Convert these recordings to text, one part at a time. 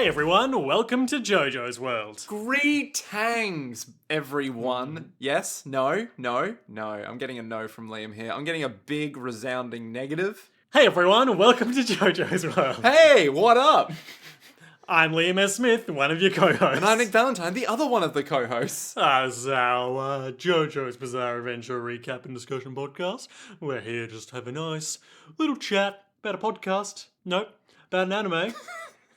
Hey everyone, welcome to JoJo's World. Greetings, everyone. Yes? No? No? No. I'm getting a no from Liam here. I'm getting a big, resounding negative. Hey everyone, welcome to JoJo's World. Hey, what up? I'm Liam S. Smith, one of your co-hosts. And I'm Nick Valentine, the other one of the co-hosts. As our JoJo's Bizarre Adventure recap and discussion podcast. We're here just to have a nice little chat about a podcast. Nope, about an anime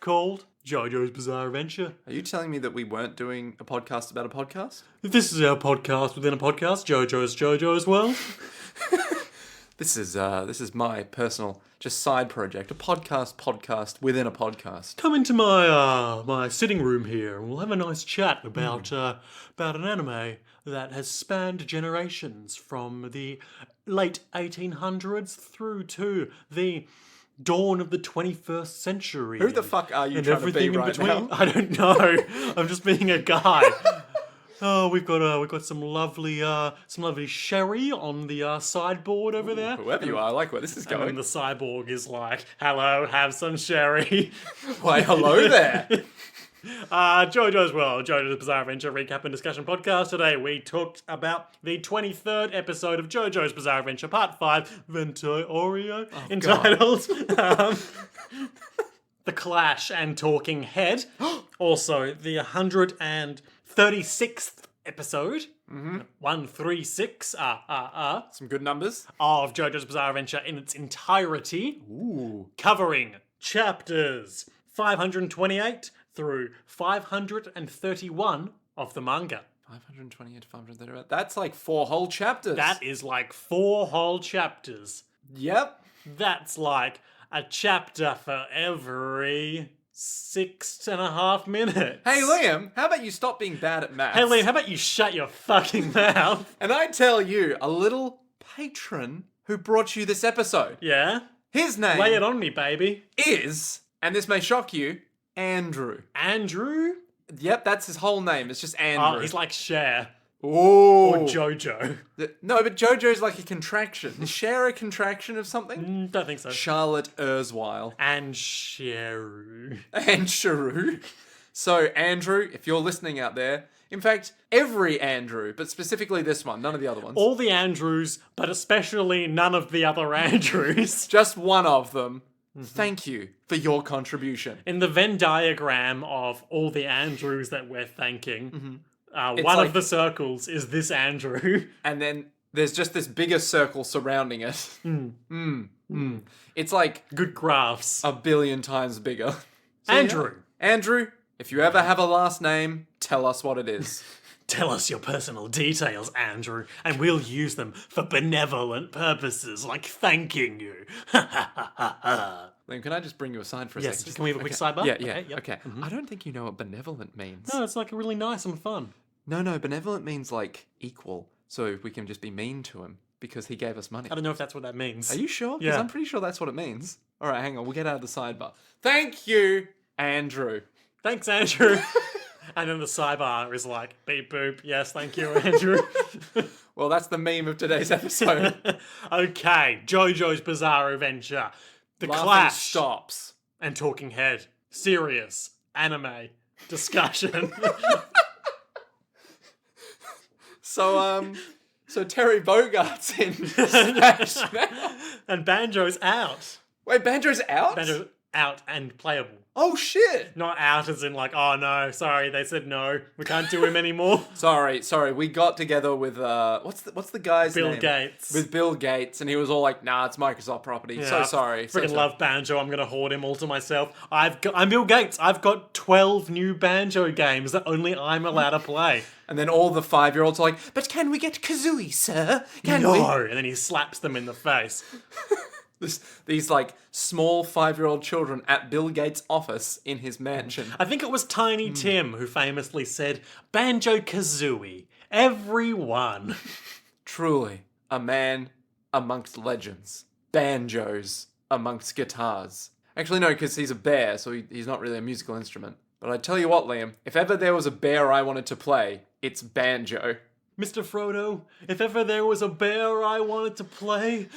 called JoJo's Bizarre Adventure. Are you telling me that we weren't doing a podcast about a podcast? This is our podcast within a podcast, JoJo's World. This is my personal, just side project, a podcast within a podcast. Come into my my sitting room here and we'll have a nice chat about an anime that has spanned generations from the late 1800s through to the dawn of the 21st century. Who the fuck are you and trying to be everything in right between? now? I don't know. I'm just being a guy. Oh, we've got some lovely sherry on the sideboard over there. Whoever you are, I like where this is And then going. the cyborg is like, "Hello, have some sherry." Why, hello there. JoJo's World, JoJo's Bizarre Adventure recap and discussion podcast. Today we talked about the 23rd episode of JoJo's Bizarre Adventure Part 5, Vento Oreo, entitled The Clash and Talking Head. Also, the 136th episode, 136, Some good numbers. of JoJo's Bizarre Adventure in its entirety, Ooh. covering chapters 528 through 531 of the manga. 528 to 531. That's like 4 whole chapters. That is like 4 whole chapters. Yep. That's like a chapter for every 6.5 minutes. Hey, Liam, how about you stop being bad at maths? Hey, Liam, how about you shut your fucking mouth? And I tell you, a little patron who brought you this episode. Yeah? His name Lay it on me, baby. is, and this may shock you, Andrew. Andrew? Yep, that's his whole name. It's just Andrew. Oh, he's like Cher. Ooh. Or Jojo. No, but Jojo's like a contraction. Is Cher a contraction of something? Don't think so. Charlotte Erzweil. And Sheru. And Sharu. So, Andrew, if you're listening out there, in fact, every Andrew, but specifically this one, none of the other ones. All the Andrews, but especially none of the other Andrews. Just one of them. Thank you for your contribution. In the Venn diagram of all the Andrews that we're thanking, one like- of the circles is this Andrew. And then there's just this bigger circle surrounding it. It's like Good graphs. a billion times bigger. So, Andrew, yeah. Andrew, if you ever have a last name, tell us what it is. tell us your personal details, Andrew, and we'll use them for benevolent purposes, like thanking you. Liam, can I just bring you aside for a Yes, second? can we have a quick sidebar? Yeah, Okay, yep. okay. I don't think you know what benevolent means. No, it's like really nice and fun. No, benevolent means like equal. So we can just be mean to him because he gave us money. I don't know if that's what that means. Are you sure? Because Yeah. I'm pretty sure that's what it means. All right, hang on. We'll get out of the sidebar. Thank you, Andrew. Thanks, Andrew. And then the sidebar is like, beep boop, yes, thank you, Andrew. Well, that's the meme of today's episode. Okay, JoJo's Bizarre Adventure. The Laughing Clash stops. and Talking Head. Serious anime discussion. So Terry Bogart's in Smash now. And Banjo's out. Wait, Banjo's out? Banjo's out and playable. Oh shit! Not out as in like, oh no, sorry, they said no, we can't do him anymore. Sorry. We got together with what's the guy's Bill name? Gates. With Bill Gates, and he was all like, "Nah, it's Microsoft property." So sorry. Freaking love Banjo. I'm gonna hoard him all to myself. I'm Bill Gates. I've got 12 new Banjo games that only I'm allowed to play. And then all the 5-year-olds are like, "But can we get Kazooie, sir? Can we?" No, and then he slaps them in the face. These like small 5-year-old children at Bill Gates' office in his mansion. I think it was Tiny Tim who famously said, Banjo Kazooie, everyone. Truly, a man amongst legends. Banjos amongst guitars. Actually, no, because he's a bear, so he's not really a musical instrument. But I tell you what, Liam, if ever there was a bear I wanted to play, it's banjo. Mr. Frodo, if ever there was a bear I wanted to play,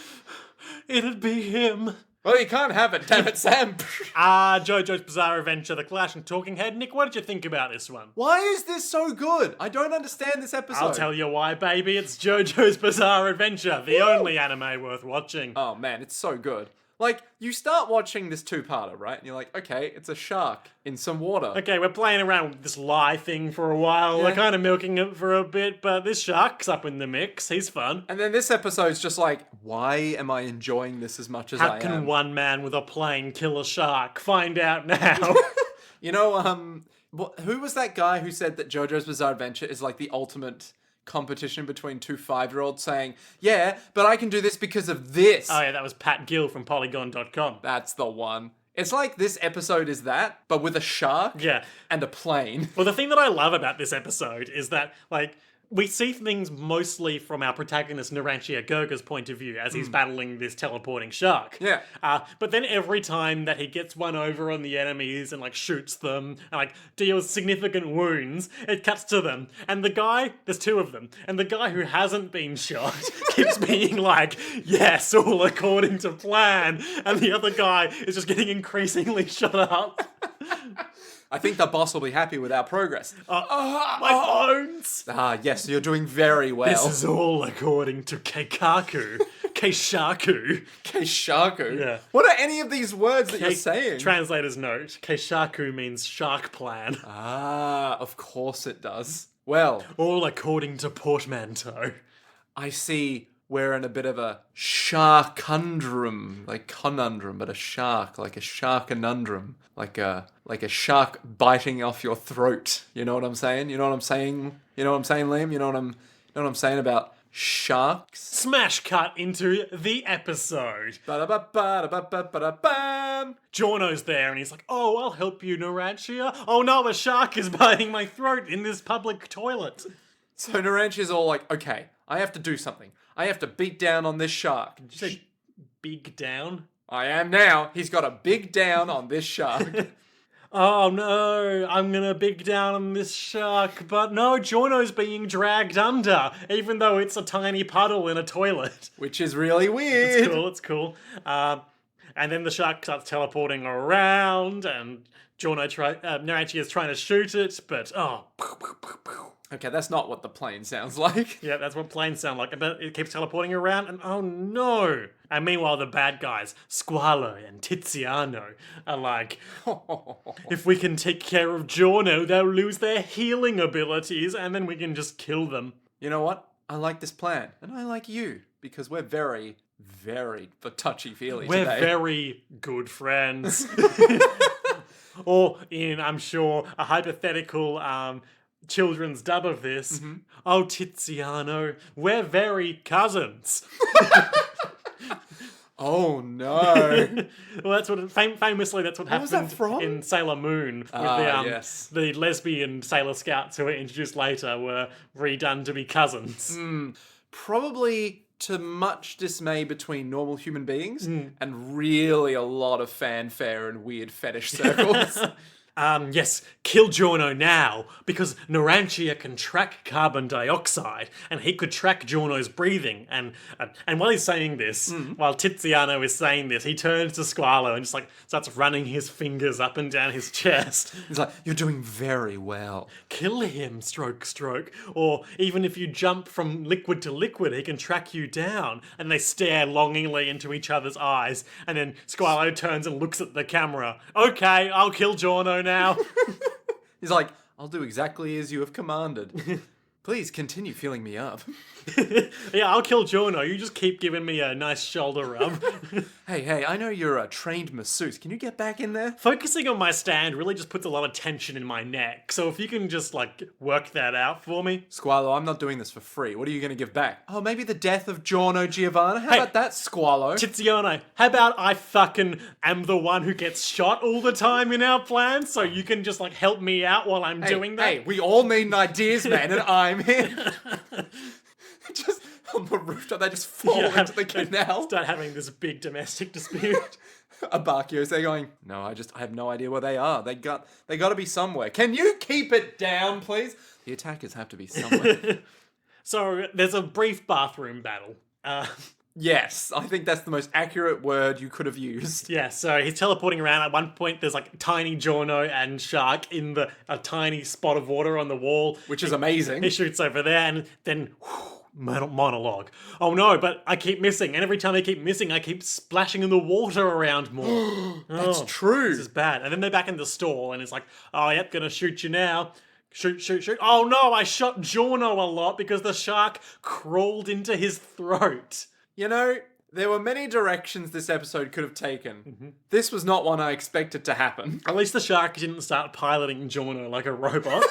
it'd be him. Well, you can't have it, damn it, Sam. JoJo's Bizarre Adventure, The Clash and Talking Head. Nick, what did you think about this one? Why is this so good? I don't understand this episode. I'll tell you why, baby. It's JoJo's Bizarre Adventure, the only anime worth watching. Oh man, it's so good. Like, you start watching this two-parter, right? And you're like, okay, it's a shark in some water. Okay, we're playing around with this lie thing for a while. Yeah. We're kind of milking it for a bit, but this shark's up in the mix. He's fun. And then this episode's just like, why am I enjoying this as much as How I can am? one man with a plane kill a shark? Find out now. You know, who was that guy who said that JoJo's Bizarre Adventure is like the ultimate competition between two 5-year-olds saying, yeah, but I can do this because of this. Oh yeah, that was Pat Gill from Polygon.com. That's the one. It's like this episode is that, but with a shark Yeah. and a plane. Well, the thing that I love about this episode is that, like, we see things mostly from our protagonist Narantia Gurga's point of view as he's battling this teleporting shark. Yeah. But then every time that he gets one over on the enemies and, like, shoots them and, like, deals significant wounds, it cuts to them. And the guy, there's two of them, and the guy who hasn't been shot keeps being like, yes, all according to plan. And the other guy is just getting increasingly shut up. I think the boss will be happy with our progress. My phones! Yes, you're doing very well. This is all according to Keikaku. Keishaku. Keishaku? Yeah. What are any of these words that you're saying? Translator's note. Keishaku means shark plan. Of course it does. Well, All according to portmanteau. I see we're in a bit of a sharkundrum, like conundrum, but a shark, like a sharkonundrum, like a shark biting off your throat. You know what I'm saying? You know what I'm saying? You know what I'm saying, Liam? You know what I'm saying about sharks? Smash cut into the episode. Ba-da-ba-ba-da-ba-ba-ba-da-bam. Giorno's there and he's like, oh, I'll help you, Narantia. Oh no, a shark is biting my throat in this public toilet. So Naranchia's all like, okay, I have to do something. I have to beat down on this shark. Did you say big down? I am now. He's got a big down on this shark. Oh no, I'm gonna big down on this shark, but no, Giorno's being dragged under, even though it's a tiny puddle in a toilet. Which is really weird. It's cool. And then the shark starts teleporting around, and Naranchi is trying to shoot it, but Okay, that's not what the plane sounds like. yeah, that's what planes sound like. But it keeps teleporting around, and oh no! And meanwhile, the bad guys, Squalo and Tiziano, are like, if we can take care of Giorno, they'll lose their healing abilities, and then we can just kill them. You know what? I like this plan, and I like you, because we're very, very touchy-feely We're today. very good friends. Or in, I'm sure, a hypothetical children's dub of this. Oh, Tiziano, we're very cousins. Oh no. Well, that's what famously that's what was that happened from? in Sailor Moon with yes. the lesbian Sailor Scouts who were introduced later were redone to be cousins. Probably to much dismay between normal human beings and really a lot of fanfare and weird fetish circles. Yes, kill Giorno now, because Narantia can track carbon dioxide, and he could track Giorno's breathing. And while he's saying this, while Tiziano is saying this, he turns to Squalo and just like starts running his fingers up and down his chest. He's like, you're doing very well. Kill him, stroke, stroke. Or even if you jump from liquid to liquid, he can track you down. And they stare longingly into each other's eyes. And then Squalo turns and looks at the camera. Okay, I'll kill Giorno now. He's like, I'll do exactly as you have commanded. Please continue filling me up. Yeah, I'll kill Giorno. You just keep giving me a nice shoulder rub. Hey, I know you're a trained masseuse. Can you get back in there? Focusing on my stand really just puts a lot of tension in my neck. So if you can just, like, work that out for me. Squalo, I'm not doing this for free. What are you going to give back? Oh, maybe the death of Giorno Giovanna? How Hey. about that, Squalo? Tiziano, how about I fucking am the one who gets shot all the time in our plan, so you can just, like, help me out while I'm doing that? Hey, we all need ideas, man, and I'm here. Just on the rooftop, they just fall Yeah, into the canal. Start having this big domestic dispute. Abakio's there going, no, I have no idea where they are. They got to be somewhere. Can you keep it down, please? The attackers have to be somewhere. So there's a brief bathroom battle. Yes, I think that's the most accurate word you could have used. Yeah, so he's teleporting around. At one point, there's like tiny Giorno and Shark in a tiny spot of water on the wall. Which is amazing. He shoots over there, and then monologue. Oh no, but I keep missing, and every time I keep missing, I keep splashing in the water around more. That's Oh, true. This is bad. And then they're back in the stall, and it's like, oh, yep, gonna shoot you now. Shoot, shoot, shoot. Oh no, I shot Giorno a lot because the shark crawled into his throat. You know, there were many directions this episode could have taken. This was not one I expected to happen. At least the shark didn't start piloting Giorno like a robot.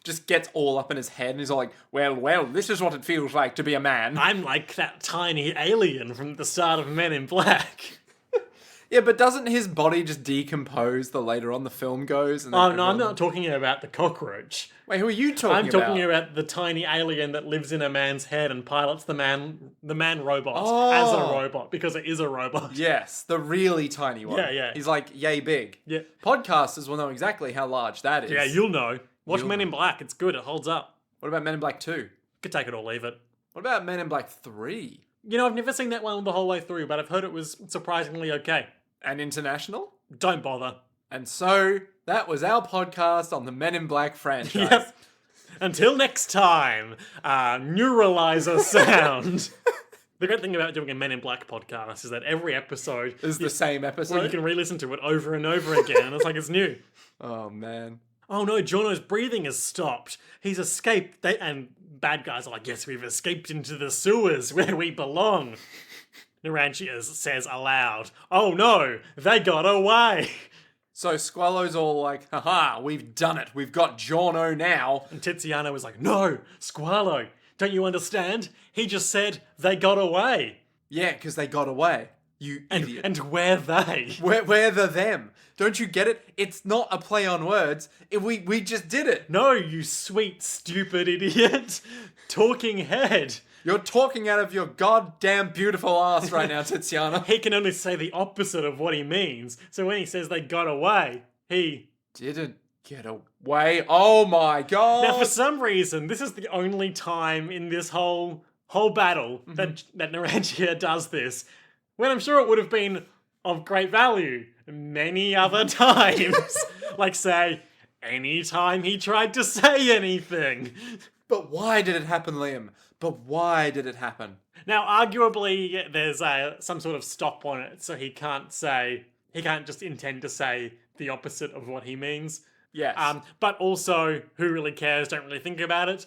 Just gets all up in his head and he's all like, well, this is what it feels like to be a man. I'm like that tiny alien from the start of Men in Black. Yeah, but doesn't his body just decompose the later on the film goes? And then Oh no, I'm everyone- not talking about the cockroach. Wait, who are you talking I'm about? talking about the tiny alien that lives in a man's head and pilots the man robot Oh. as a robot because it is a robot. Yes, the really tiny one. Yeah, yeah. He's like yay big. Yeah. Podcasters will know exactly how large that is. Yeah, you'll know. Watch You'll Men in Black. It's good. It holds up. What about Men in Black 2? Could take it or leave it. What about Men in Black 3? You know, I've never seen that one the whole way through, but I've heard it was surprisingly okay. And International? Don't bother. And so, that was our podcast on the Men in Black franchise. Yep. Until next time, neuralizer sound. The great thing about doing a Men in Black podcast is that every episode This is the same well, episode. you can re-listen to it over and over again, and it's like it's new. Oh, man. Oh no, Giorno's breathing has stopped. He's escaped. And bad guys are like, yes, we've escaped into the sewers where we belong. Narantia says aloud, oh no, they got away. So Squallo's all like, haha, we've done it. We've got Giorno now. And Tiziano was like, no, Squalo, don't you understand? He just said they got away. Yeah, because they got away. You idiot. And where they? We're the them. Don't you get it? It's not a play on words. We just did it. No, you sweet, stupid idiot. Talking head. You're talking out of your goddamn beautiful ass right now, Tiziana. He can only say the opposite of what he means. So when he says they got away, he... Didn't get away. Oh my god. Now, for some reason, this is the only time in this whole battle that Narantia does this, when I'm sure it would have been of great value many other times. Like, say, any time he tried to say anything. But why did it happen, Liam? But why did it happen? Now, arguably, there's some sort of stop on it, so he can't just intend to say the opposite of what he means. Yes. But also, who really cares? Don't really think about it.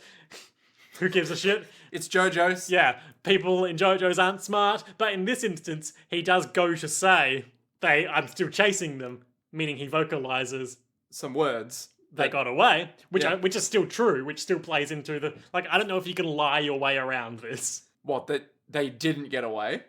Who gives a shit? It's JoJo's. Yeah, people in JoJo's aren't smart, but in this instance, he does go to say, I'm still chasing them, meaning he vocalizes, Some words. they got away, which Yeah. which is still true, which still plays into the, like, I don't know if you can lie your way around this. What, that they didn't get away?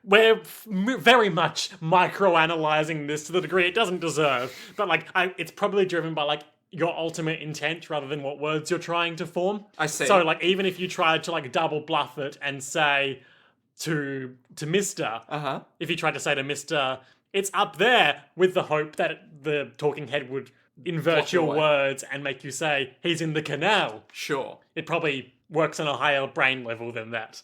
We're very much micro-analyzing this to the degree it doesn't deserve, but, like, it's probably driven by, like, your ultimate intent rather than what words you're trying to form. I see. So, like, even if you tried to, like, double bluff it and say to Mr., Uh-huh. if you tried to say to Mr., it's up there, with the hope that the talking head would invert Block your away. words and make you say, he's in the canal. Sure. It probably works on a higher brain level than that.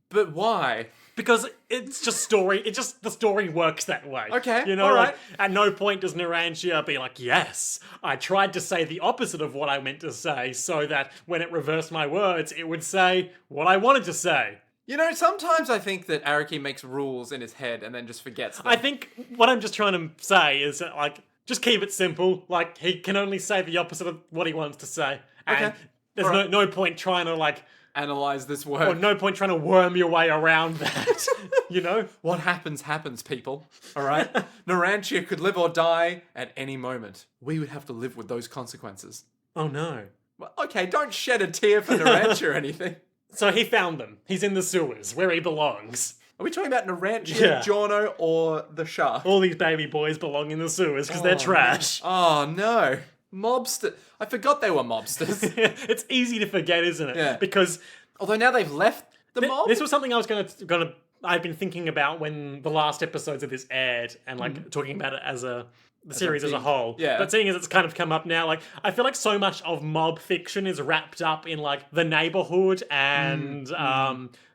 But why? Because it's just story, the story works that way. Okay, You know, all like, right. at no point does Narantia be like, yes, I tried to say the opposite of what I meant to say so that when it reversed my words, it would say what I wanted to say. You know, sometimes I think that Araki makes rules in his head and then just forgets them. I think what I'm just trying to say is that, like, just keep it simple. Like, he can only say the opposite of what he wants to say. And Okay. there's Alright. no point trying to, like, Analyze this or word. no point trying to worm your way around that. You know? What happens, happens, people. All right? Narantia could live or die at any moment. We would have to live with those consequences. Oh no. Well, okay, don't shed a tear for Narantia or anything. So he found them. He's in the sewers, where he belongs. Are we talking about Narantia, Yeah. Giorno, or the shark? All these baby boys belong in the sewers because they're trash. Oh, no. Mobster. I forgot they were mobsters. It's easy to forget, isn't it? Yeah. Because Although now they've left the mob? this was something I was gonna I've been thinking about when the last episodes of this aired and talking about it as the series as a thing. whole. Yeah. But seeing as it's kind of come up now, I feel like so much of mob fiction is wrapped up in the neighborhood and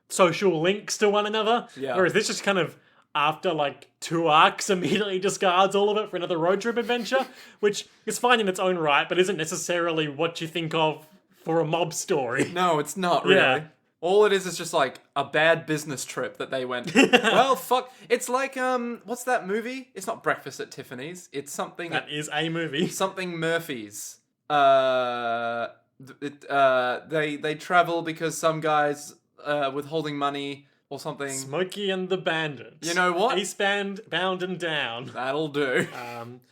social links to one another. Yeah. Whereas this just kind of after 2 arcs immediately discards all of it for another road trip adventure, which is fine in its own right, but isn't necessarily what you think of for a mob story. No, it's not really. Yeah. All it is just a bad business trip that they went, well, fuck. It's like, what's that movie? It's not Breakfast at Tiffany's. It's something... That is a movie. Something Murphy's. They travel because some guy's withholding money or something. Smokey and the Bandit. You know what? Eastbound, Bound and Down. That'll do.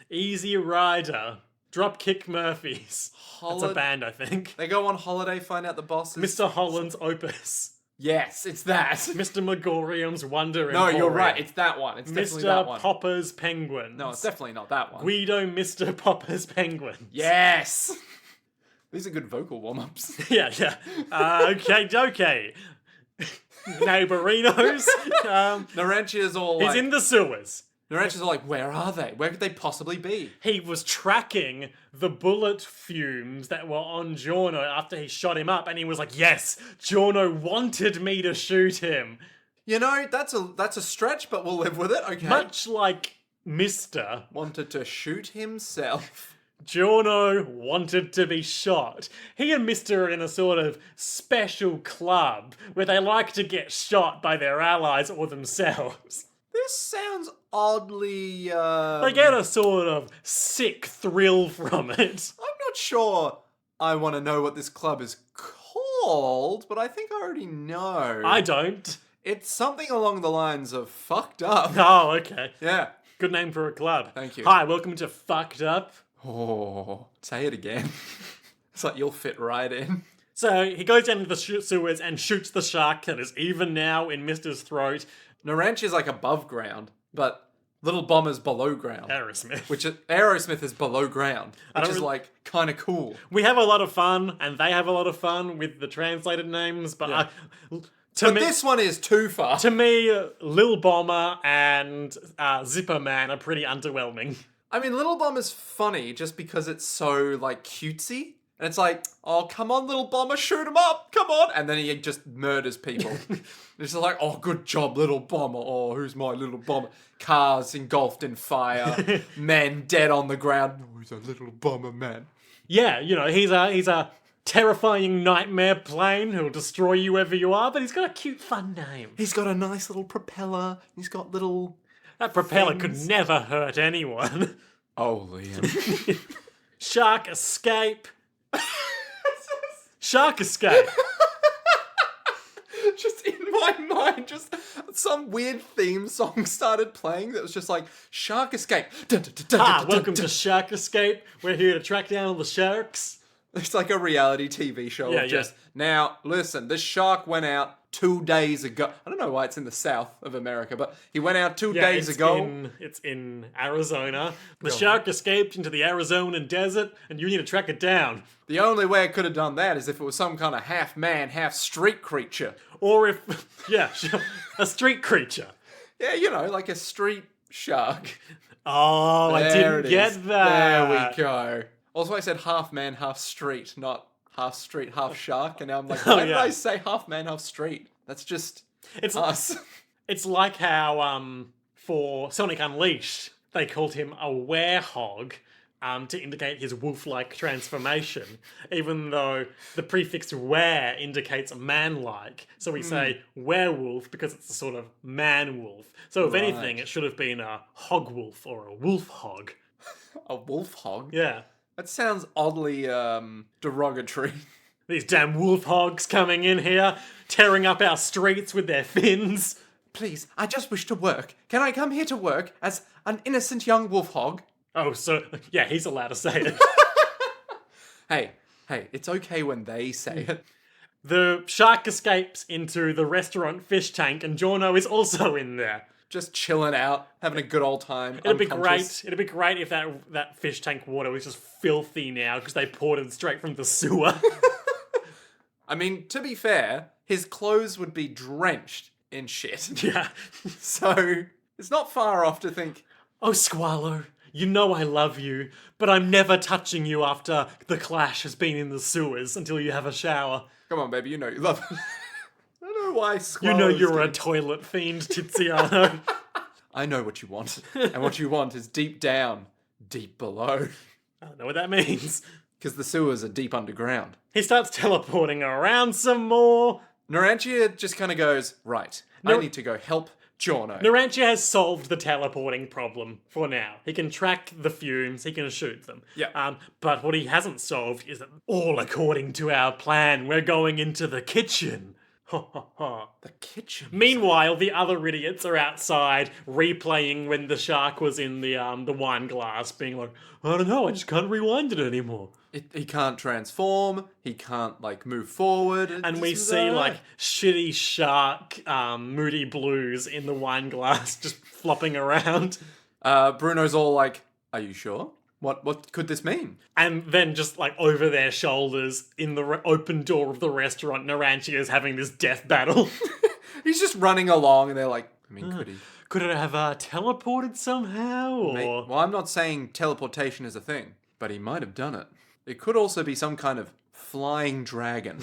Easy Rider. Dropkick Murphys. That's a band, I think. They go on holiday, find out the bosses. Mr. Holland's Opus. Yes, it's that. Mr. Megorium's Wonder No, Emporium. you're right. It's that one. It's definitely that Mr. one. Popper's Penguins. No, it's definitely not that one. Guido Mr. Popper's Penguins. Yes. These are good vocal warm-ups. Yeah. Okay. Neighborinos. Naranchia's all He's in the sewers. Naranchia's all like, where are they? Where could they possibly be? He was tracking the bullet fumes that were on Giorno after he shot him up, and he was like, yes, Giorno wanted me to shoot him. You know, that's a stretch, but we'll live with it, okay? Much like Mr. Wanted to shoot himself. Giorno wanted to be shot. He and Mr. are in a sort of special club where they like to get shot by their allies or themselves. This sounds oddly, They get a sort of sick thrill from it. I'm not sure I want to know what this club is called, but I think I already know. I don't. It's something along the lines of fucked up. Oh, okay. Yeah. Good name for a club. Thank you. Hi, welcome to Fucked Up. Oh, say it again. It's like you'll fit right in. So he goes down to the sewers and shoots the shark that is even now in Mister's throat. Naranch is like above ground, but Little Bomber's below ground. Aerosmith. Which Aerosmith is below ground, which is really- kind of cool. We have a lot of fun, and they have a lot of fun with the translated names, but Yeah. to This one is too far. To me, Lil Bomber and Zipper Man are pretty underwhelming. I mean, Little Bomber's funny just because it's so cutesy. And it's like, oh, come on, Little Bomber, shoot him up, come on. And then he just murders people. It's just like, oh, good job, Little Bomber. Oh, who's my Little Bomber? Cars engulfed in fire, men dead on the ground. Oh, he's a Little Bomber man. Yeah, he's a terrifying nightmare plane who'll destroy you wherever you are, but he's got a cute, fun name. He's got a nice little propeller. He's got little... That propeller things. could never hurt anyone. Oh, Liam. Shark Escape. Shark Escape. Just in my mind, just some weird theme song started playing that was just like, Shark Escape. Welcome to Shark Escape. We're here to track down all the sharks. It's like a reality TV show. Yeah, of just, now, listen, this shark went out 2 days ago. I don't know why it's in the south of America, but he went out 2 days ago. It's in Arizona. The shark escaped into the Arizonan desert, and you need to track it down. The only way it could have done that is if it was some kind of half man, half street creature. Or if, a street creature. Yeah, like a street shark. Oh, I There didn't it get is. that. There we go. Also, I said half man, half street, not half street, half shark. And now I'm like, why did I say half man, half street? That's just It's us. It's like how for Sonic Unleashed they called him a werehog to indicate his wolf-like transformation, even though the prefix were indicates man-like. So we say werewolf because it's a sort of man-wolf. So if anything, it should have been a hog-wolf or a wolf-hog. A wolf hog? Yeah. That sounds oddly derogatory. These damn wolf hogs coming in here, tearing up our streets with their fins. Please, I just wish to work. Can I come here to work as an innocent young wolf hog? Oh, so, yeah, he's allowed to say it. Hey, it's okay when they say it. The shark escapes into the restaurant fish tank, and Giorno is also in there. Just chilling out, having a good old time. It'd be unconscious. great. It'd be great if that fish tank water was just filthy now because they poured it straight from the sewer. I mean, to be fair, his clothes would be drenched in shit. Yeah. So it's not far off to think, Oh, Squalo, you know I love you, but I'm never touching you after the Clash has been in the sewers until you have a shower. come on, baby, you know you love I don't know why You know Squallow's you're a getting- toilet fiend, Tiziano. I know what you want. And what you want is deep down, deep below. I don't know what that means. Because the sewers are deep underground. He starts teleporting around some more. Narantia just kind of goes, right, I need to go help Giorno. Narantia has solved the teleporting problem for now. He can track the fumes, he can shoot them. Yeah. But what he hasn't solved is that all according to our plan, we're going into the kitchen. Ha ha ha. The kitchen. Meanwhile, the other idiots are outside replaying when the shark was in the wine glass, being like, I don't know, I just can't rewind it anymore. He can't transform. He can't, like, move forward. And we see like shitty shark Moody Blues in the wine glass just flopping around. Bruno's all like, are you sure? What could this mean? And then just like over their shoulders in the open door of the restaurant, Narantia is having this death battle. He's just running along and they're like, I mean, could he? Could it have teleported somehow? Or... Well, I'm not saying teleportation is a thing, but he might have done it. It could also be some kind of flying dragon.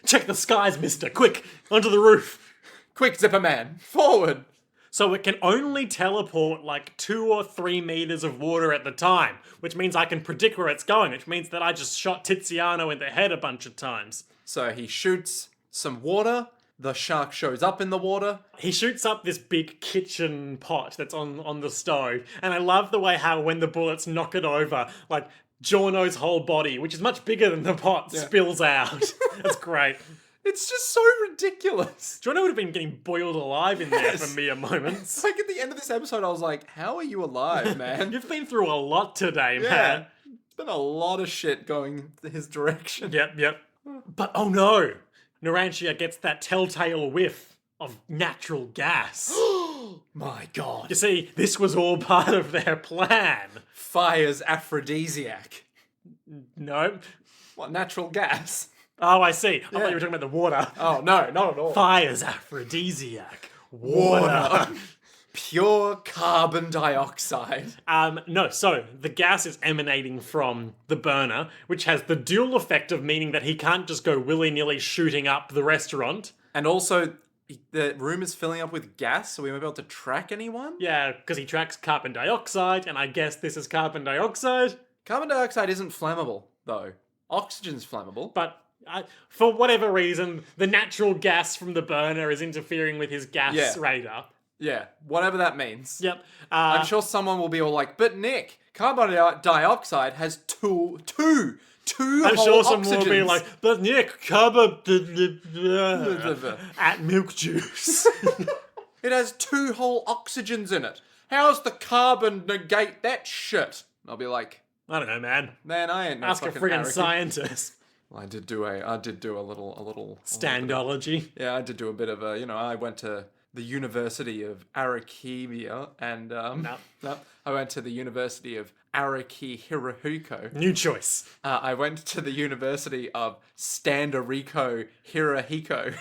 Check the skies, mister! Quick! Onto the roof! Quick, Zipper Man, forward! So it can only teleport like 2 or 3 meters of water at the time, which means I can predict where it's going, which means that I just shot Tiziano in the head a bunch of times. So he shoots some water. The shark shows up in the water. He shoots up this big kitchen pot that's on the stove, and I love the way how when the bullets knock it over, like Giorno's whole body, which is much bigger than the pot, spills out. That's great. It's just so ridiculous. Giorno would have been getting boiled alive in there Yes. for mere moments. Like at the end of this episode, I was like, how are you alive, man? You've been through a lot today, Yeah. man. There's been a lot of shit going his direction. Yep. But oh no! Narantia gets that telltale whiff of natural gas. My God. You see, this was all part of their plan. Fire's aphrodisiac. No. What, natural gas? Oh, I see. I thought you were talking about the water. Oh, no, not at all. Fire's aphrodisiac. Water. Pure carbon dioxide. No, so the gas is emanating from the burner, which has the dual effect of meaning that he can't just go willy-nilly shooting up the restaurant. And also, the room is filling up with gas, so we won't be able to track anyone? Yeah, because he tracks carbon dioxide, and I guess this is carbon dioxide. Carbon dioxide isn't flammable, though. Oxygen's flammable. But for whatever reason, the natural gas from the burner is interfering with his gas radar. Yeah, whatever that means. Yep. I'm sure someone will be all like, but Nick, carbon dioxide has two I'm whole sure someone will be oxygens. like, but Nick, carbon at milk juice. It has 2 whole oxygens in it. How's the carbon negate that shit? I'll be like, I don't know, man. man, I ain't no Ask a fucking friggin' arrogant. scientist. I did do a little Standology. Yeah, I did do a bit of a, I went to the University of Arakibia and no, I went to the University of Araki Hirohiko. New choice. I went to the University of Standariko Hirohiko.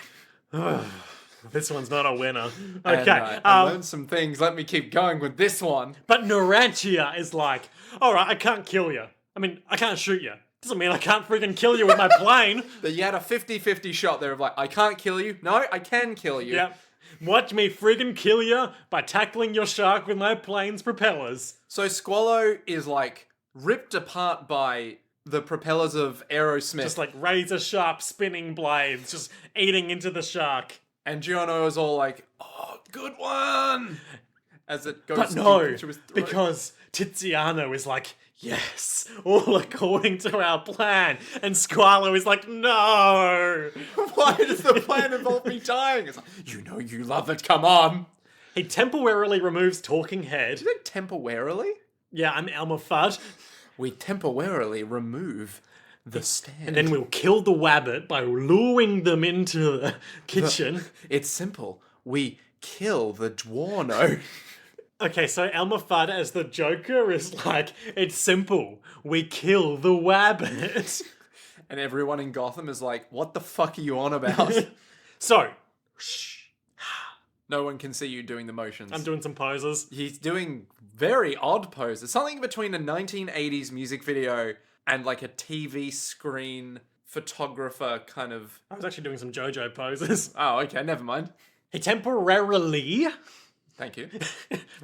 This one's not a winner. And, Okay. I learned some things. Let me keep going with this one. But Narantia is like, alright, I can't kill you. I mean, I can't shoot you. Doesn't mean I can't freaking kill you with my plane. But you had a 50-50 shot there of like, I can't kill you. No, I can kill you. Yep. Watch me friggin' kill you by tackling your shark with my plane's propellers. So Squallow is like ripped apart by the propellers of Aerosmith. Just like razor sharp spinning blades, just eating into the shark. And Giorno is all like, oh, good one! As it goes But no, into his throat. because Tiziano is like, yes, all according to our plan. And Squalo is like, no. Why does the plan involve me dying? It's like, you know you love it, come on! He temporarily removes Talking Head. Did it temporarily? Yeah, I'm Elmer Fudd. We temporarily remove the stand. And then we'll kill the wabbit by luring them into the kitchen. It's simple. We kill the Dwarno. Okay, so Elmer Fudd as the Joker is like, it's simple. We kill the wabbit. And everyone in Gotham is like, what the fuck are you on about? So, shh, No one can see you doing the motions. I'm doing some poses. He's doing very odd poses. Something between a 1980s music video and like a TV screen photographer kind of... I was actually doing some JoJo poses. Oh, okay, never mind. He temporarily Thank you.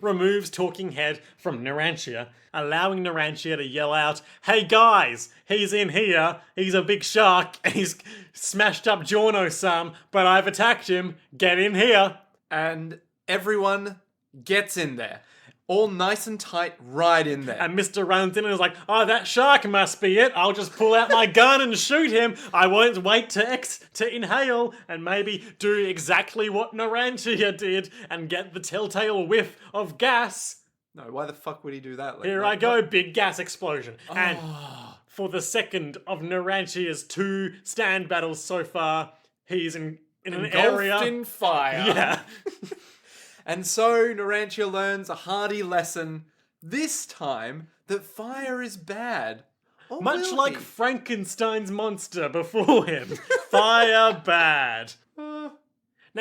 removes Talking Head from Narantia, allowing Narantia to yell out, "Hey guys, he's in here, he's a big shark, and he's smashed up Giorno some, but I've attacked him, get in here." And everyone gets in there. All nice and tight, right in there. And Mr. runs in and is like, "Oh, that shark must be it. I'll just pull out my gun and shoot him. I won't wait to inhale and maybe do exactly what Narantia did and get the telltale whiff of gas. No, why the fuck would he do that? Like, Here what- I go, big gas explosion." And Oh. for the second of Narantia's 2 stand battles so far, he's in an Engulfed area. in fire. Yeah. And so Narantia learns a hardy lesson, this time, that fire is bad. Or Much will like he? Frankenstein's monster before him. Fire bad. Now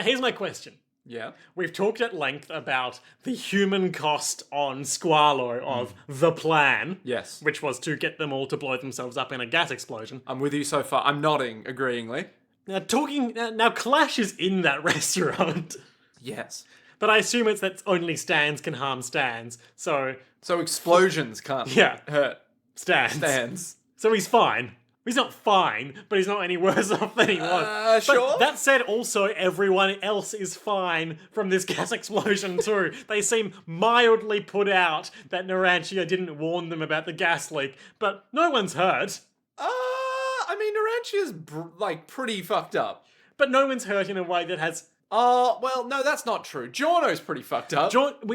here's my question. Yeah. We've talked at length about the human cost on Squalo of the plan. Yes. Which was to get them all to blow themselves up in a gas explosion. I'm with you so far. I'm nodding agreeingly. Now Clash is in that restaurant. Yes. But I assume it's that only stands can harm stands. So, So explosions can't Yeah. hurt stands. stands. So he's fine. He's not fine, but he's not any worse off than he was. But Sure. that said, also, everyone else is fine from this gas explosion too. They seem mildly put out that Narantia didn't warn them about the gas leak, but no one's hurt. I mean, Narantia's like pretty fucked up. But no one's hurt in a way that has... Well, no, that's not true. Giorno's pretty fucked up.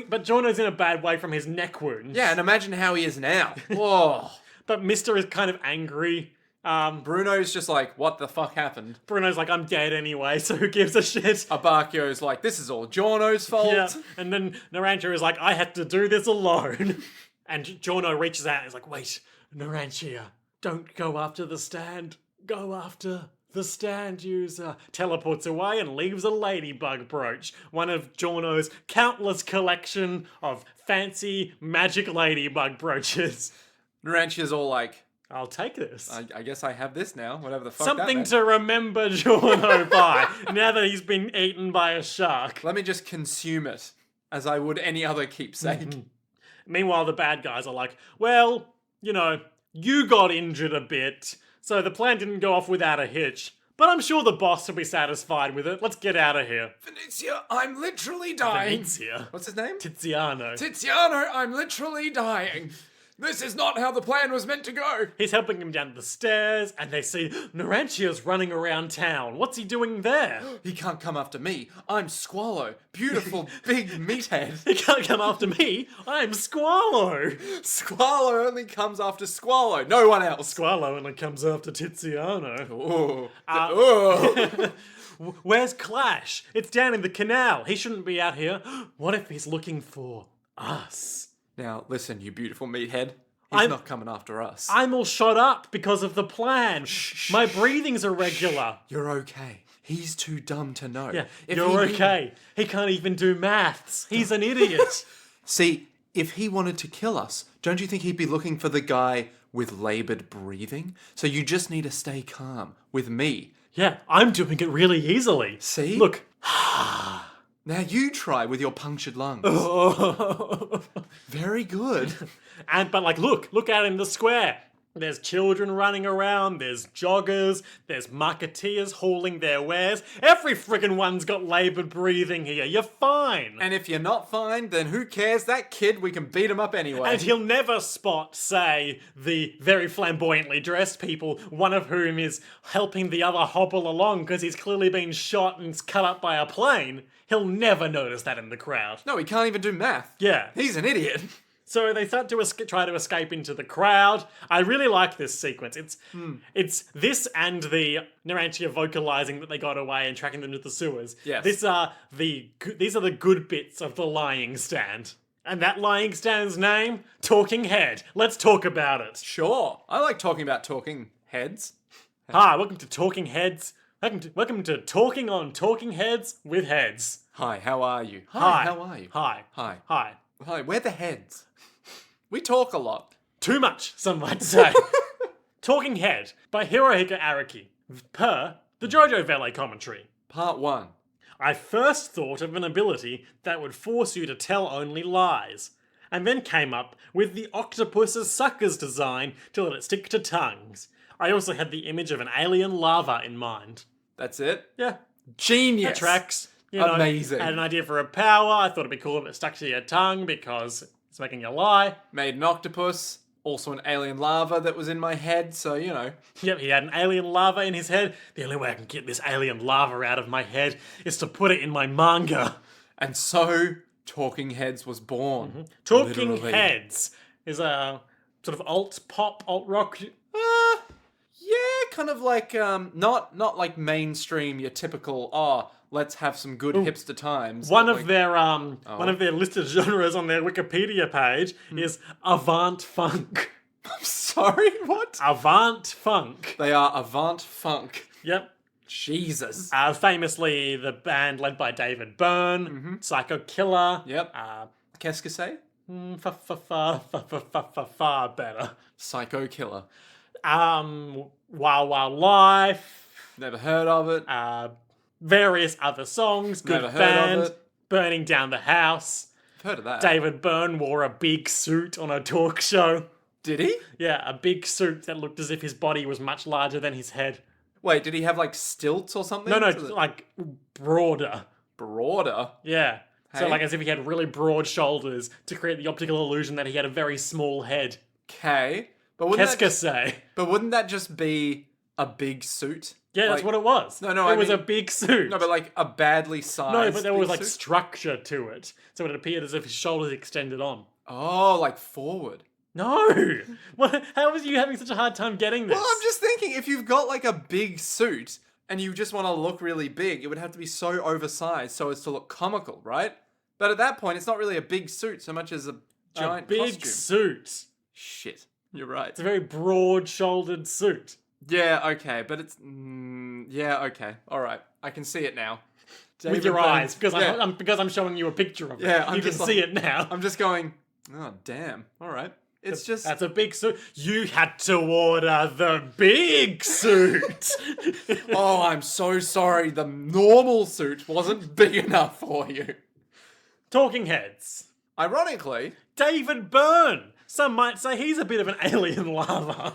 But Giorno's in a bad way from his neck wounds. Yeah, and imagine how he is now. Whoa. But Mister is kind of angry. Bruno's just like, what the fuck happened? Bruno's like, "I'm dead anyway, so who gives a shit?" Abakio's like, this is all Giorno's fault. Yeah, and then Narantia is like, "I have to do this alone." And Giorno reaches out and is like, "Wait, Narantia, don't go after the stand. Go after the stand user." Teleports away and leaves a ladybug brooch, one of Giorno's countless collection of fancy magic ladybug brooches. Narantia's all like, I'll take this. I guess I have this now, whatever the fuck Something that meant. to remember Giorno by, now that he's been eaten by a shark. Let me just consume it, as I would any other keepsake. Meanwhile, the bad guys are like, "Well, you know, you got injured a bit, so the plan didn't go off without a hitch. But I'm sure the boss will be satisfied with it. Let's get out of here." Venezia, I'm literally dying. Venezia. What's his name? Tiziano. Tiziano, I'm literally dying. This is not how the plan was meant to go. He's helping him down the stairs, and they see Narantia's running around town. What's he doing there? He can't come after me. I'm Squalo, beautiful big meathead. He can't come after me. I'm Squalo. Squalo only comes after Squalo, no one else. Squalo only comes after Tiziano. Ooh. Where's Clash? It's down in the canal. He shouldn't be out here. What if he's looking for us? Now, listen, you beautiful meathead. He's not coming after us. I'm all shot up because of the plan. My breathing's irregular. You're okay. He's too dumb to know. Yeah, If you're he- okay. He can't even do maths. He's an idiot. See, if he wanted to kill us, don't you think he'd be looking for the guy with labored breathing? So you just need to stay calm with me. Yeah, I'm doing it really easily. See? Look. Now you try with your punctured lungs. Very good. But like, look out in the square. There's children running around, there's joggers, there's marketeers hauling their wares. Every friggin' one's got laboured breathing here. You're fine. And if you're not fine, then who cares? That kid, we can beat him up anyway. And he'll never spot, say, the very flamboyantly dressed people, one of whom is helping the other hobble along because he's clearly been shot and cut up by a plane. He'll never notice that in the crowd. No, he can't even do math. Yeah. He's an idiot. So they start to try to escape into the crowd. I really like this sequence. It's this and the Narantia vocalizing that they got away and tracking them to the sewers. Yes. These are the good bits of the lying stand. And that lying stand's name? Talking Head. Let's talk about it. Sure. I like talking about talking heads. Hi, welcome to Talking Heads. Welcome to Talking on Talking Heads with Heads. Hi, how are you? Hi. How are you? Hi. Hi. Hi. Hi, we're the heads. We talk a lot. Too much, some might say. Talking Head by Hirohiko Araki. Per the JoJo Valet commentary. Part 1. I first thought of an ability that would force you to tell only lies, and then came up with the octopus's suckers design to let it stick to tongues. I also had the image of an alien lava in mind. That's it? Yeah, Genius. that tracks. You know, Amazing. I had an idea for a power. I thought it'd be cool if it stuck to your tongue because it's making you lie. Made an octopus. Also an alien lava that was in my head, so, you know. Yep, he had an alien lava in his head. The only way I can get this alien lava out of my head is to put it in my manga. And so, Talking Heads was born. Talking Literally. Heads is a sort of alt-pop, alt-rock. Yeah, kind of like, not like mainstream, your typical, let's have some good hipster times. One Like, of their listed genres on their Wikipedia page is Avant Funk. I'm sorry, what? Avant Funk. They are Avant Funk. Yep. Jesus. Famously, the band led by David Byrne, Psycho Killer. Yep. Qu'est-ce que c'est? Far better. Psycho Killer. Wild Wild Life. Never heard of it. Various other songs. Good Never heard band. of it. Burning Down the House. I've heard of that. David Byrne wore a big suit on a talk show. Did he? Yeah, a big suit that looked as if his body was much larger than his head. Wait, did he have like stilts or something? No, So that- like broader. broader. Yeah. So Hey? like as if he had really broad shoulders to create the optical illusion that he had a very small head. Okay. But wouldn't Qu'est-ce that que c'est? But wouldn't that just be a big suit? Yeah, that's Like- what it was. No, it I was mean- a big suit. No, but like a badly sized. No, but there was big like suit? structure to it. So it appeared as if his shoulders extended on. Oh, like forward. No! What? How was you having such a hard time getting this? Well, I'm just thinking if you've got like a big suit and you just want to look really big, it would have to be so oversized so as to look comical, right? But at that point, it's not really a big suit so much as a a giant big costume. suit. Shit, you're right. It's a very broad-shouldered suit. Yeah, okay, but it's yeah, okay, all right. I can see it now. With David your Byrne- eyes, because yeah. I'm showing you a picture of it. Yeah, I'm you can just see like- it now. I'm just going. Oh damn! All right, it's just. That's a big suit. You had to order the big suit. Oh, I'm so sorry. The normal suit wasn't big enough for you. Talking Heads. Ironically, David Byrne. Some might say he's a bit of an alien lava.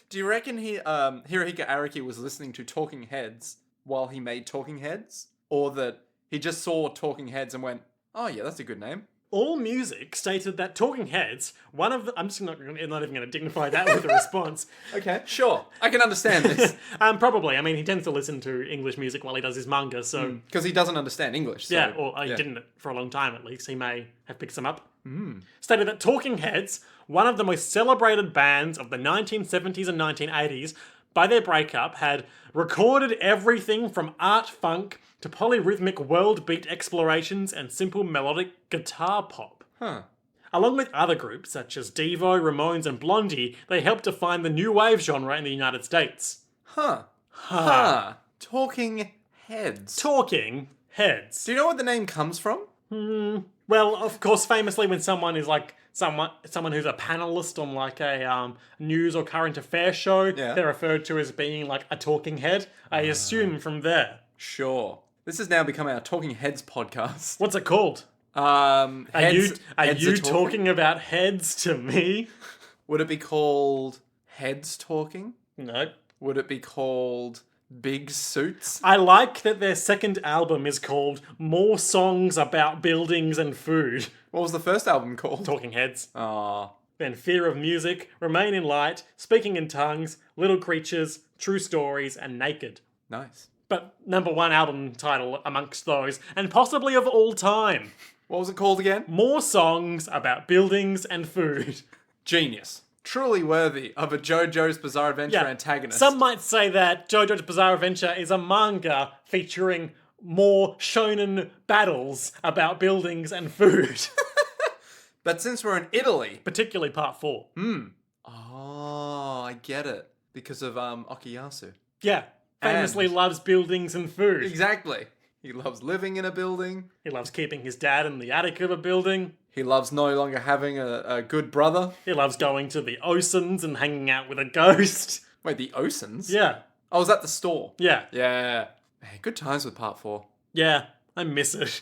do you reckon Hirohiko Araki was listening to Talking Heads while he made Talking Heads, or that he just saw Talking Heads and went, "Oh yeah, that's a good name." All Music stated that Talking Heads, I'm just not even going to dignify that with a response. Okay, sure, I can understand this Probably. I mean, he tends to listen to English music while he does his manga, so because he doesn't understand English. So, yeah, or he didn't for a long time at least. He may have picked some up. Stated that Talking Heads, one of the most celebrated bands of the 1970s and 1980s, by their breakup, had recorded everything from art funk to polyrhythmic world beat explorations and simple melodic guitar pop. Huh. Along with other groups such as Devo, Ramones, and Blondie, they helped define the new wave genre in the United States. Huh. Talking Heads. Talking Heads. Do you know what the name comes from? Well, of course, famously, when someone is like someone who's a panelist on like a news or current affairs show, Yeah. they're referred to as being like a talking head. I assume from there. Sure. This has now become our Talking Heads podcast. What's it called? Are Are you talking about heads to me? Would it be called Heads Talking? No. Would it be called Big Suits? I like that their second album is called More Songs About Buildings and Food. What was the first album called? Talking Heads. Aw. Then Fear of Music, Remain in Light, Speaking in Tongues, Little Creatures, True Stories, and Naked. Nice. But number one album title amongst those, and possibly of all time. What was it called again? More songs about buildings and food. Genius. Truly worthy of a JoJo's Bizarre Adventure antagonist. Some might say that JoJo's Bizarre Adventure is a manga featuring more shonen battles about buildings and food. But since we're in Italy... Particularly part 4. Oh, I get it. Because of Okuyasu. Yeah. Famously And- loves buildings and food. Exactly. He loves living in a building. He loves keeping his dad in the attic of a building. He loves no longer having a good brother. He loves going to the Oceans and hanging out with a ghost. Wait, the Oceans? Yeah. Oh, was that the store? Yeah. Yeah. Man, good times with part 4. Yeah. I miss it.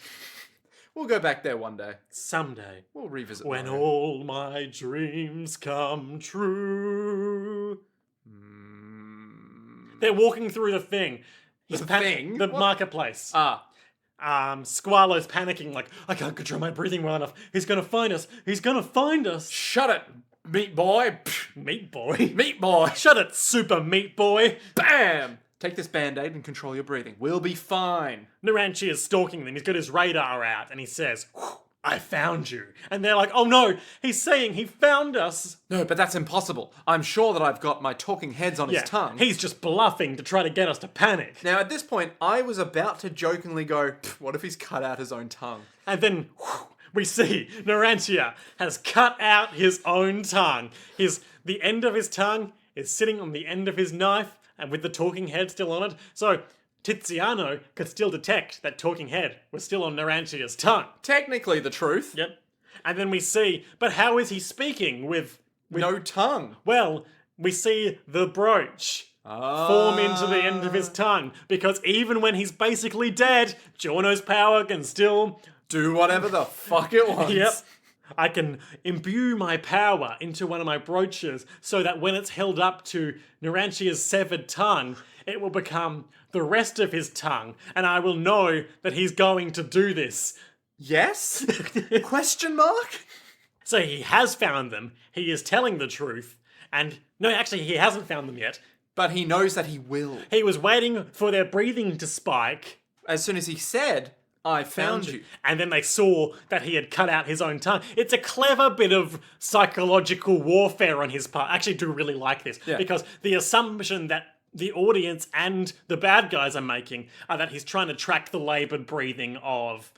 We'll go back there one day. Someday. We'll revisit When Mario. all my dreams come true. They're walking through the thing. The thing? The What? marketplace. Ah, Squalo's panicking like, I can't control my breathing well enough. He's gonna find us. He's gonna find us. shut it, meat boy. Psh, Meat boy. meat boy. Shut it, super meat boy. Bam! Take this band-aid and control your breathing. We'll be fine. Naranchi is stalking them. He's got his radar out and he says, I found you. And they're like, oh no, he's saying he found us. No, but that's impossible. I'm sure that I've got my talking heads on his tongue. He's just bluffing to try to get us to panic. Now, at this point, I was about to jokingly go, what if he's cut out his own tongue? And then we see Narantia has cut out his own tongue. The end of his tongue is sitting on the end of his knife and with the talking head still on it. So Tiziano could still detect that talking head was still on Narantia's tongue. Technically the truth. Yep. And then we see, but how is he speaking with No tongue. well, we see the brooch form into the end of his tongue because even when he's basically dead, Giorno's power can still Do whatever the fuck it wants. Yep. I can imbue my power into one of my brooches so that when it's held up to Narantia's severed tongue, it will become the rest of his tongue, and I will know that he's going to do this. Yes? Question mark? So he has found them, he is telling the truth, and no, actually, he hasn't found them yet. But he knows that he will. He was waiting for their breathing to spike. As soon as he said, I found you. And then they saw that he had cut out his own tongue. It's a clever bit of psychological warfare on his part. I actually do really like this. Yeah. Because the assumption that the audience and the bad guys are making are that he's trying to track the laboured breathing of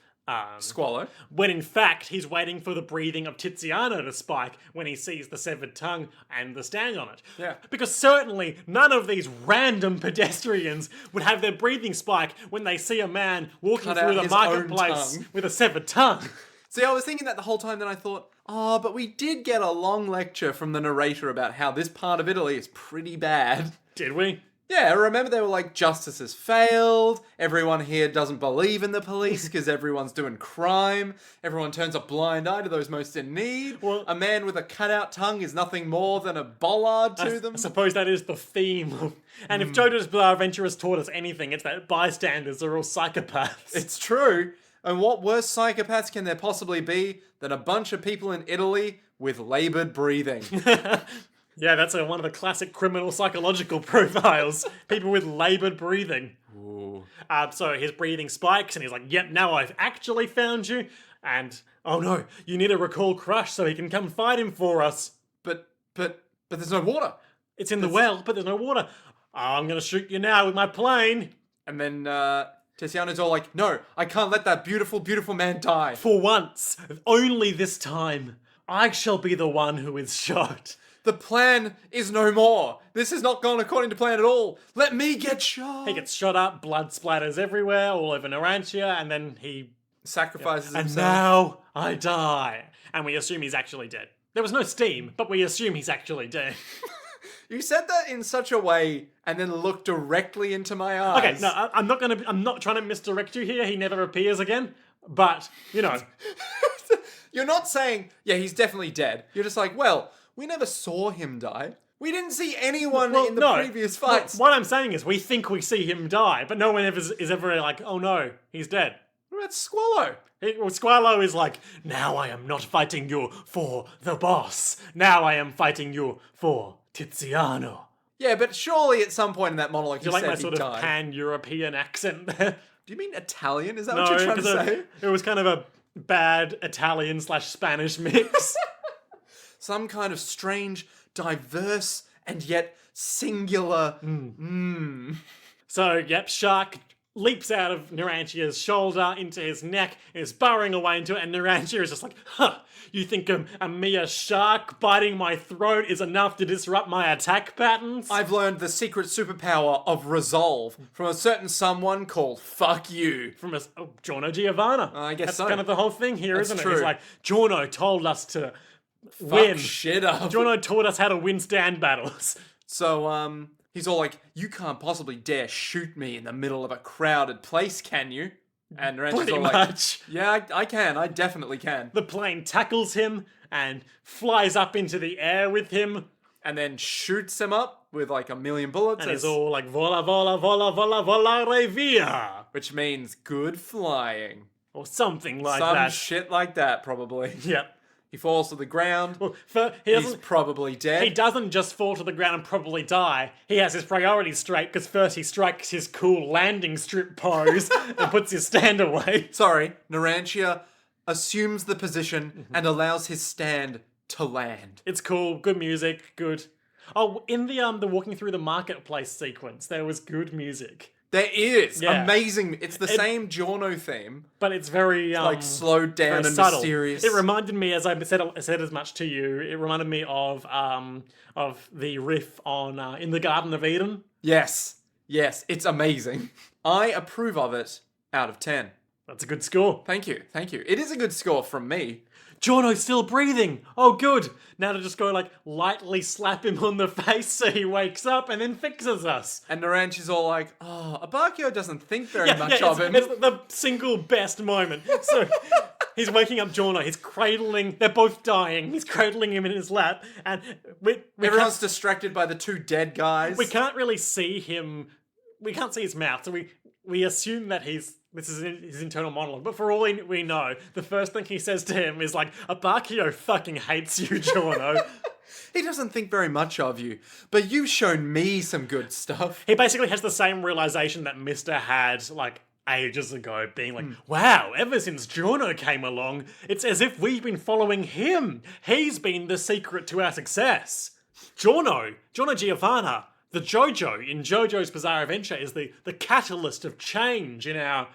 Squallow. when in fact he's waiting for the breathing of Tiziano to spike when he sees the severed tongue and the stand on it. Yeah. Because certainly none of these random pedestrians would have their breathing spike when they see a man walking Cut through out the his own marketplace tongue. with a severed tongue. See, I was thinking that the whole time, then I thought, oh, but we did get a long lecture from the narrator about how this part of Italy is pretty bad. Did we? Yeah, remember they were like, justice has failed, everyone here doesn't believe in the police because everyone's doing crime, everyone turns a blind eye to those most in need, Well- a man with a cutout tongue is nothing more than a bollard to them. I suppose that is the theme. And if Jojo's Bizarre Adventure has taught us anything, it's that bystanders are all psychopaths. It's true. And what worse psychopaths can there possibly be than a bunch of people in Italy with laboured breathing? Yeah, that's one of the classic criminal psychological profiles. People with laboured breathing. Ooh. So his breathing spikes, and he's like, "Yep, now I've actually found you." And oh no, you need to recall Crush so he can come fight him for us. But there's no water. It's in the well, but there's no water. Oh, I'm gonna shoot you now with my plane. And then Tiziano's all like, no, I can't let that beautiful, beautiful man die. For once, only this time, I shall be the one who is shot. The plan is no more. This has not gone according to plan at all. Let me get shot. He gets shot up, blood splatters everywhere, all over Narantia, and then he... Sacrifices And himself. now I die. And we assume he's actually dead. There was no steam, but we assume he's actually dead. You said that in such a way and then looked directly into my eyes. Okay, no, I'm not trying to misdirect you here. He never appears again. But, you know, You're not saying, yeah, he's definitely dead. You're just like, well, we never saw him die. We didn't see anyone in the previous fights. What I'm saying is we think we see him die, but no one ever is ever like, oh no, he's dead. What about Squallow? Squallow is like, now I am not fighting you for the boss. Now I am fighting you for Tiziano. Yeah, but surely at some point in that monologue Do you he like my said sort he of died. pan-European accent there? Do you mean Italian? Is that No, what you're trying to because say? it was kind of a bad Italian/Spanish mix. Some kind of strange, diverse, and yet singular. So, yep, Shark leaps out of Narantia's shoulder into his neck and is burrowing away into it, and Narantia is just like, huh, you think a mere shark biting my throat is enough to disrupt my attack patterns? I've learned the secret superpower of resolve from a certain someone called Fuck You. From Giorno Giovanna. I guess That's so. kind of the whole thing here, That's isn't it? true. He's like, Giorno told us to Fuck win. shit up. Giorno taught us how to win stand battles. So, he's all like, you can't possibly dare shoot me in the middle of a crowded place, can you? And Narantia's Pretty all like, much. yeah, I can. I definitely can. The plane tackles him and flies up into the air with him. And then shoots him up with like a million bullets. And he's all like, vola, vola, vola, vola, volare via. Which means good flying. Or something like Some that. shit like that, probably. Yep. He falls to the ground. Well, He's probably dead. he doesn't just fall to the ground and probably die. He has his priorities straight because first he strikes his cool landing strip pose and puts his stand away. Sorry, Narantia assumes the position and allows his stand to land. It's cool, good music, good. Oh, in the walking through the marketplace sequence, there was good music. There is Yeah. amazing. It's the same Giorno theme, But it's very like slowed down very and subtle. mysterious. It reminded me, as I said as much to you, it reminded me of the riff on In the Garden of Eden. Yes, it's amazing. I approve of it out of 10. That's a good score. Thank you. It is a good score from me. Giorno's still breathing. Oh, good. Now to just go like lightly slap him on the face so he wakes up and then fixes us. And Narantia's all like, oh, Abakio doesn't think very much of him. It's the single best moment. So he's waking up Giorno. He's cradling. They're both dying. He's cradling him in his lap, and Everyone's distracted by the two dead guys. we can't really see him. We can't see his mouth, so we assume that this is his internal monologue. But for all we know, the first thing he says to him is like, Abakio fucking hates you, Giorno. He doesn't think very much of you, but you've shown me some good stuff. He basically has the same realization that Mister had like ages ago, being like, wow, ever since Giorno came along, it's as if we've been following him. He's been the secret to our success. Giorno Giovanna, the Jojo in JoJo's Bizarre Adventure is the catalyst of change in our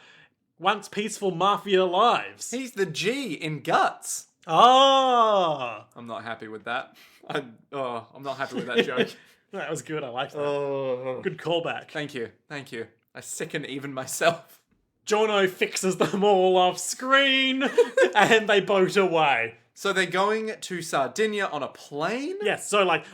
once peaceful mafia lives. He's the G in Guts. Ah, I'm not happy with that. I'm not happy with that joke. that was good. I liked that. Oh. Good callback. Thank you. I sicken even myself. Giorno fixes them all off screen, and they boat away. So they're going to Sardinia on a plane? Yes, so like,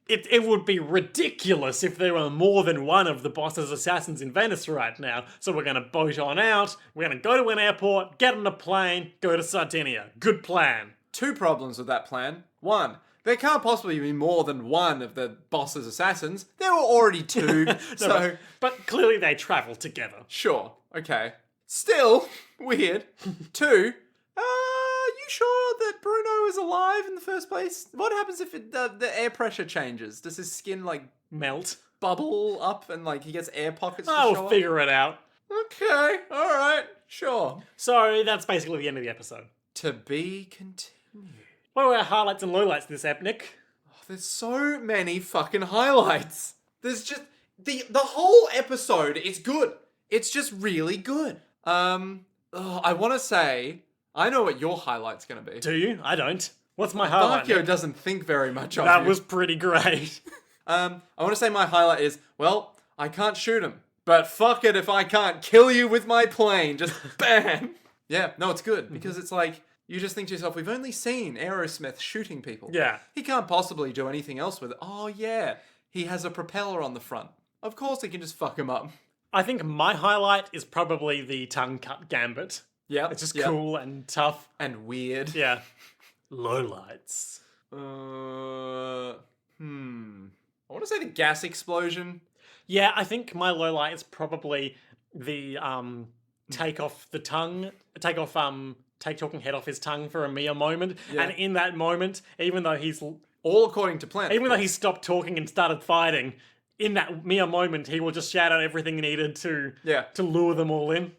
it would be ridiculous if there were more than one of the boss's assassins in Venice right now. So we're gonna boat on out, we're gonna go to an airport, get on a plane, go to Sardinia. Good plan. Two problems with that plan. One, there can't possibly be more than one of the boss's assassins. There were already two, so... But clearly they travel together. Sure, okay. Still, weird. Two, you sure that Bruno is alive in the first place? What happens if the air pressure changes? Does his skin, like, Melt. bubble up and, like, he gets air pockets to I'll show figure it out. up? Okay, alright, sure. So that's basically the end of the episode. To be continued. What are our highlights and lowlights this ep, Nick? There's so many fucking highlights. There's just... The whole episode is good. It's just really good. I want to say... I know what your highlight's going to be. Do you? I don't. What's my highlight? Bakio Nick? doesn't think very much of That you. was pretty great. I want to say my highlight is, well, I can't shoot him. But fuck it if I can't kill you with my plane. Just bam. Yeah, no, it's good. Because it's like, you just think to yourself, we've only seen Aerosmith shooting people. Yeah. He can't possibly do anything else with it. Oh, yeah. He has a propeller on the front. Of course he can just fuck him up. I think my highlight is probably the tongue cut gambit. Yeah. It's just cool and tough. And weird. Yeah. Lowlights. I want to say the gas explosion. Yeah, I think my lowlight is probably the take talking head off his tongue for a mere moment. Yeah. And in that moment, even though All according to plan. he stopped talking and started fighting, in that mere moment he will just shout out everything he needed to lure them all in.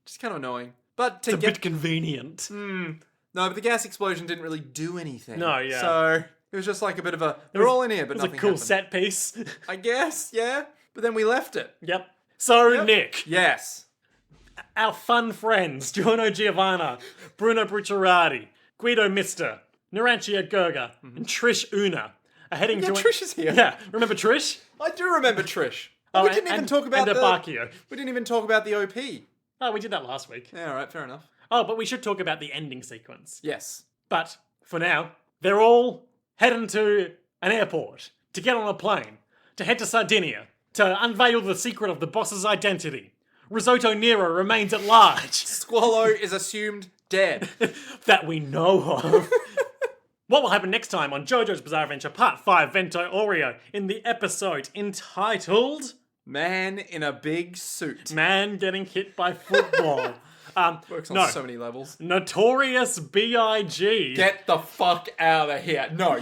Just kind of annoying. But to It's a bit convenient. No, but the gas explosion didn't really do anything. No, yeah. So it was just like a bit of a... They're all in here, but It was a nothing cool happened. set piece. I guess, yeah. But then we left it. Yep. So, Nick, Yes. our fun friends, Giorno Giovanna, Bruno Bucciarati, Guido Mister, Narantia Gerga, and Trish Una are heading Yeah, to... Trish is here. Yeah, remember Trish? I do remember Trish. Oh, we didn't even talk about and Bacchio. We didn't even talk about the OP. Oh, we did that last week. Yeah, all right, fair enough. Oh, but we should talk about the ending sequence. Yes. But for now, they're all heading to an airport to get on a plane, to head to Sardinia, to unveil the secret of the boss's identity. Risotto Nero remains at large. Squallow is assumed dead. That we know of. What will happen next time on JoJo's Bizarre Adventure Part 5 Vento Oreo in the episode entitled Man in a big suit. Man Getting Hit by Football? Works on no. so many levels. Notorious B.I.G. Get the fuck out of here. No,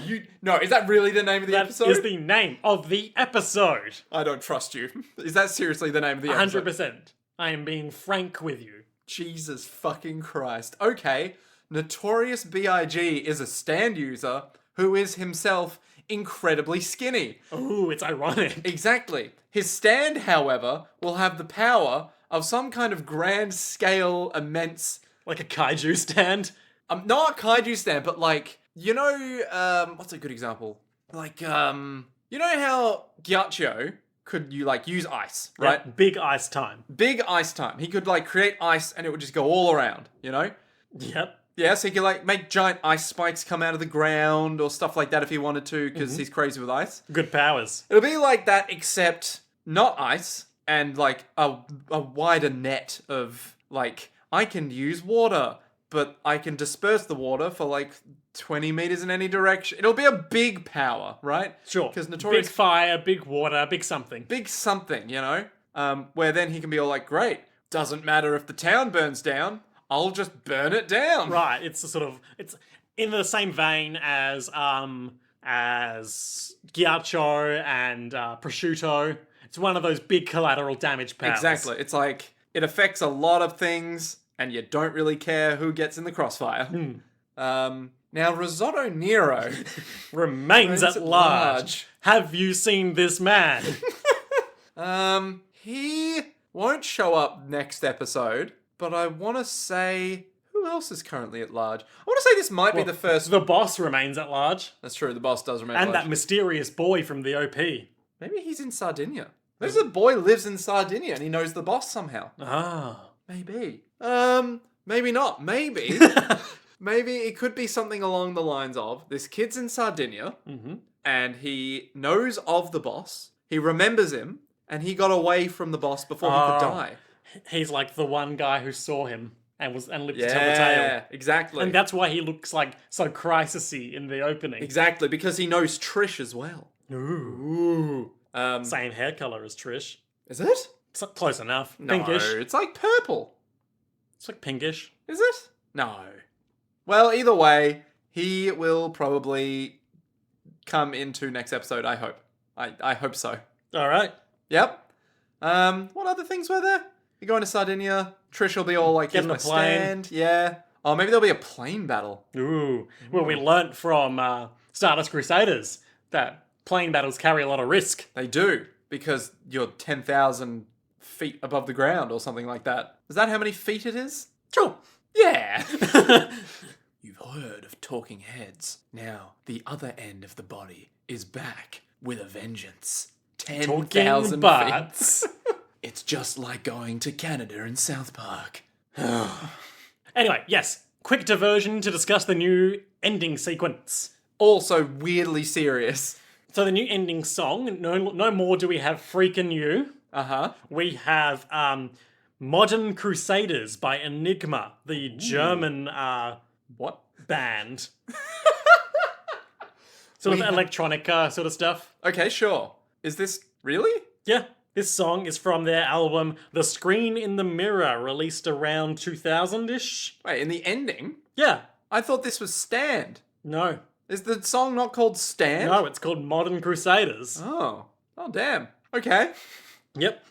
is that really the name of the That episode? is the name of the episode. I don't trust you. Is that seriously the name of the episode? 100%. I am being frank with you. Jesus fucking Christ. Okay, Notorious B.I.G. is a stand user who is himself incredibly skinny. Ooh, it's ironic. Exactly. His stand, however, will have the power of some kind of grand scale, immense, Like a kaiju stand. not a kaiju stand, but like, you know, what's a good example? Like, you know how Gyatso could use ice, right? Yeah, big ice time. Big ice time. He could create ice and it would just go all around, you know? Yep. Yeah, so he could make giant ice spikes come out of the ground or stuff like that if he wanted to, because he's crazy with ice. Good powers. It'll be like that, except not ice and a wider net of I can use water, but I can disperse the water for 20 meters in any direction. It'll be a big power, right? Sure. Because Notorious Big fire, big water, big something. big something, you know? Where then he can be all great, doesn't matter if the town burns down, I'll just burn it down. Right, it's it's in the same vein as Ghiaccio and Prosciutto. It's one of those big collateral damage powers. Exactly. It's it affects a lot of things, and you don't really care who gets in the crossfire. Now, Risotto Nero Remains at large. Have you seen this man? He won't show up next episode, but I want to say, who else is currently at large? I want to say this might be the first. The boss remains at large. That's true, the boss does remain at And large. that mysterious boy from the OP. Maybe he's in Sardinia. There's a boy lives in Sardinia and he knows the boss somehow. Ah. Maybe. Maybe not. Maybe. Maybe it could be something along the lines of this kid's in Sardinia and he knows of the boss. He remembers him and he got away from the boss before he could die. He's like the one guy who saw him and lived to tell the tale. Yeah, exactly. And that's why he looks so crisis-y in the opening. Exactly, because he knows Trish as well. Ooh. Ooh. Same hair color as Trish. Is it? It's close enough. No, Pinkish. it's purple. It's pinkish. Is it? No. Well, either way, he will probably come into next episode, I hope. I hope so. All right. Yep. What other things were there? You're going to Sardinia. Trish will be all here's Getting my a plane. stand. Yeah. Oh, maybe there'll be a plane battle. Ooh. Well, we learnt from Stardust Crusaders that plane battles carry a lot of risk. They do, because you're 10,000 feet above the ground or something like that. Is that how many feet it is? Sure. Yeah. You've heard of talking heads. Now, the other end of the body is back with a vengeance. 10,000 Talking butts. feet. It's just like going to Canada in South Park. Anyway, yes. Quick diversion to discuss the new ending sequence. Also weirdly serious. So the new ending song, no more do we have Freakin' You. Uh-huh. We have Modern Crusaders by Enigma, the German What? band. Sort of electronica sort of stuff. Okay, sure. Is this really? Yeah, this song is from their album The Screen in the Mirror, released around 2000-ish. Wait, in the ending? Yeah, I thought this was Stand. no. Is the song not called Stand? No, it's called Modern Crusaders. Oh. Oh, damn. Okay. Yep.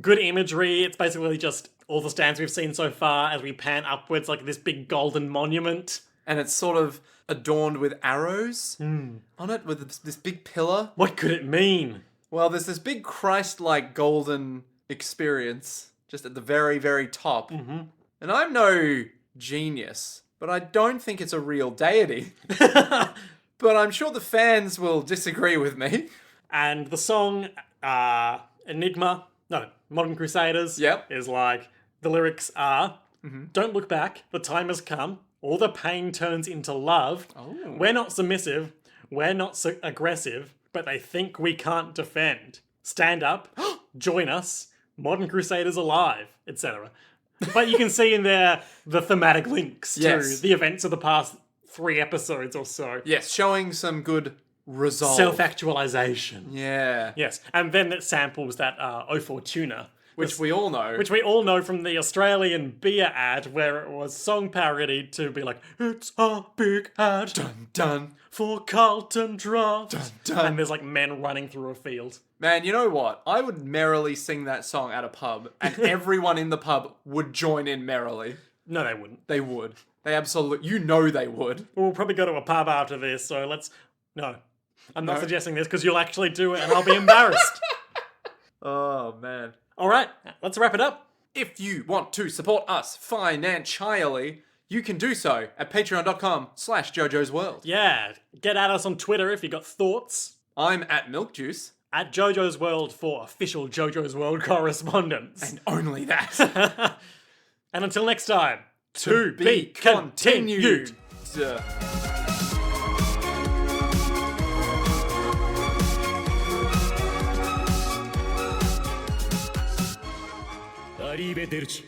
Good imagery. It's basically just all the stands we've seen so far as we pan upwards, like this big golden monument. And it's sort of adorned with arrows on it, with this big pillar. What could it mean? Well, there's this big Christ-like golden experience just at the very, very top. Mm-hmm. And I'm no genius, but I don't think it's a real deity. But I'm sure the fans will disagree with me. And the song Modern Crusaders Yep. is like, the lyrics are, don't look back, the time has come, all the pain turns into love. Oh. We're not submissive, we're not so aggressive, but they think we can't defend. Stand up, join us, Modern Crusaders alive, etc. But you can see in there the thematic links Yes. to the events of the past 3 episodes or so. Yes, showing some good resolve. Self-actualization. Yeah. Yes, and then it samples that O Fortuna, Which we all know. which we all know from the Australian beer ad, where it was song parody to be like, it's a big ad Done. for Carlton Draft. Dun. And there's like men running through a field. Man, you know what? I would merrily sing that song at a pub, and everyone in the pub would join in merrily. No, they wouldn't. They would. They absolutely... You know they would. We'll probably go to a pub after this, so let's... No. I'm not No. suggesting this because you'll actually do it and I'll be embarrassed. Oh, man. All right, let's wrap it up. If you want to support us financially, you can do so at patreon.com/JoJo's World. Yeah, get at us on Twitter if you got thoughts. I'm at Milk Juice. At JoJo's World for official JoJo's World correspondence. And only that. And until next time, to be continued. Duh. アリーベ・デルチ